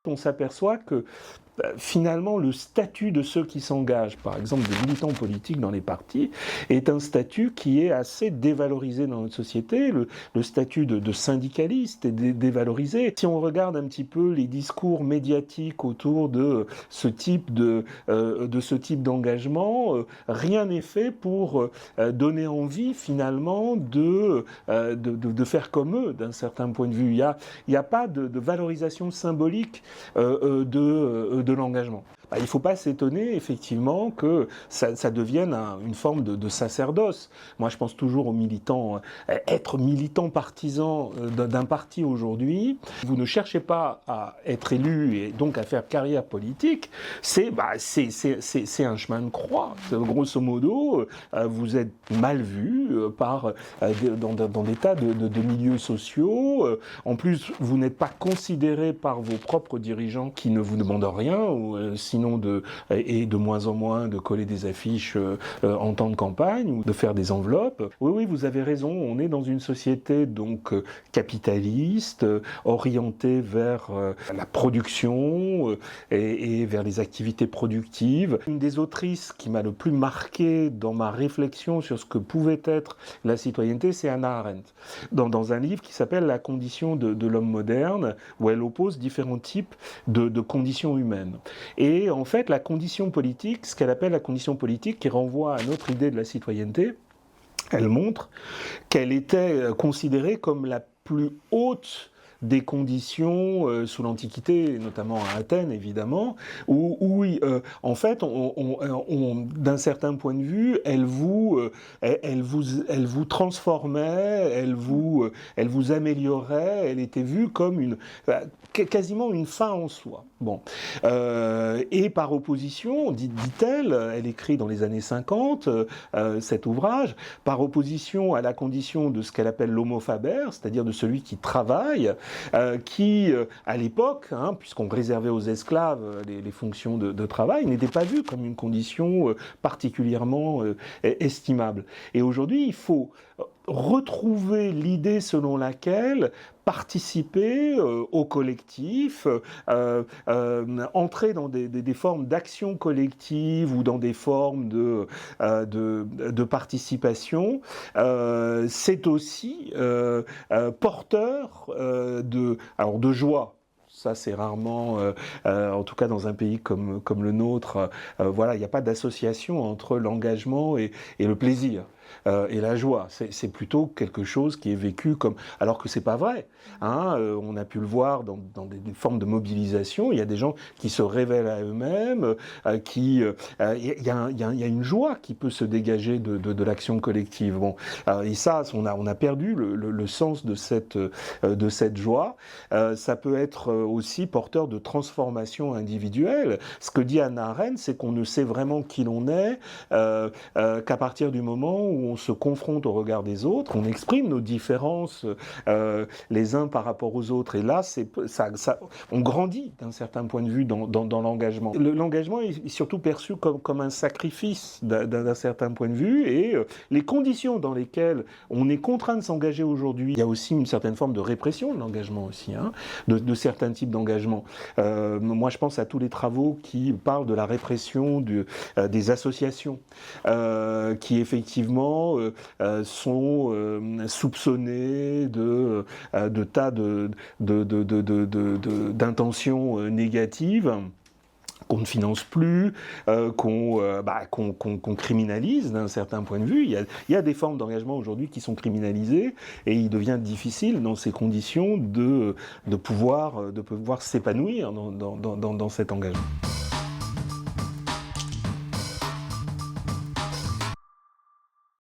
On s'aperçoit que finalement, le statut de ceux qui s'engagent, par exemple des militants politiques dans les partis, est un statut qui est assez dévalorisé dans notre société. Le statut de syndicaliste est dévalorisé. Si on regarde un petit peu les discours médiatiques autour de ce type d'engagement, rien n'est fait pour donner envie finalement de faire comme eux d'un certain point de vue. Il n'y a pas de valorisation symbolique de l'engagement. Il ne faut pas s'étonner, effectivement, que ça devienne une forme de sacerdoce. Moi, je pense toujours aux militants. Être militant partisan d'un parti aujourd'hui, vous ne cherchez pas à être élu et donc à faire carrière politique, c'est un chemin de croix. Grosso modo, vous êtes mal vu dans des tas de milieux sociaux. En plus, vous n'êtes pas considéré par vos propres dirigeants qui ne vous demandent rien, sinon de moins en moins de coller des affiches en temps de campagne ou de faire des enveloppes. Oui, vous avez raison, on est dans une société donc capitaliste, orientée vers la production et vers les activités productives. Une des autrices qui m'a le plus marqué dans ma réflexion sur ce que pouvait être la citoyenneté, c'est Hannah Arendt, dans un livre qui s'appelle La condition de l'homme moderne, où elle oppose différents types de conditions humaines. Et en fait, la condition politique, ce qu'elle appelle la condition politique, qui renvoie à notre idée de la citoyenneté, elle montre qu'elle était considérée comme la plus haute des conditions sous l'Antiquité, notamment à Athènes évidemment, où en fait, d'un certain point de vue, elle vous transformait, elle vous améliorait, elle était vue comme quasiment une fin en soi. Bon. Et par opposition, dit-elle, elle écrit dans les années 50 cet ouvrage, par opposition à la condition de ce qu'elle appelle l'homo faber, c'est-à-dire de celui qui travaille, qui, à l'époque, puisqu'on réservait aux esclaves les fonctions de travail, n'était pas vu comme une condition particulièrement estimable. Et aujourd'hui, il faut retrouver l'idée selon laquelle participer au collectif, entrer dans des formes d'action collective ou dans des formes de participation, c'est aussi porteur de joie. Ça, c'est rarement, en tout cas dans un pays comme le nôtre, il n'y a pas d'association entre l'engagement et le plaisir. Et la joie, c'est plutôt quelque chose qui est vécu comme... Alors que c'est pas vrai. On a pu le voir dans des formes de mobilisation. Il y a des gens qui se révèlent à eux-mêmes, il y a une joie qui peut se dégager de l'action collective. Bon, et ça, on a perdu le sens de cette joie. Ça peut être aussi porteur de transformation individuelle. Ce que dit Hannah Arendt, c'est qu'on ne sait vraiment qui l'on est qu'à partir du moment où on se confronte au regard des autres, on exprime nos différences les uns par rapport aux autres. Et là, on grandit d'un certain point de vue dans l'engagement. L'engagement est surtout perçu comme un sacrifice d'un certain point de vue, et les conditions dans lesquelles on est contraint de s'engager aujourd'hui, il y a aussi une certaine forme de répression de l'engagement aussi, de certains types d'engagement. Moi, je pense à tous les travaux qui parlent de la répression des associations, qui effectivement sont soupçonnés de tas d'intentions négatives, qu'on ne finance plus, qu'on criminalise d'un certain point de vue. Il y a des formes d'engagement aujourd'hui qui sont criminalisées, et il devient difficile dans ces conditions de pouvoir s'épanouir dans cet engagement.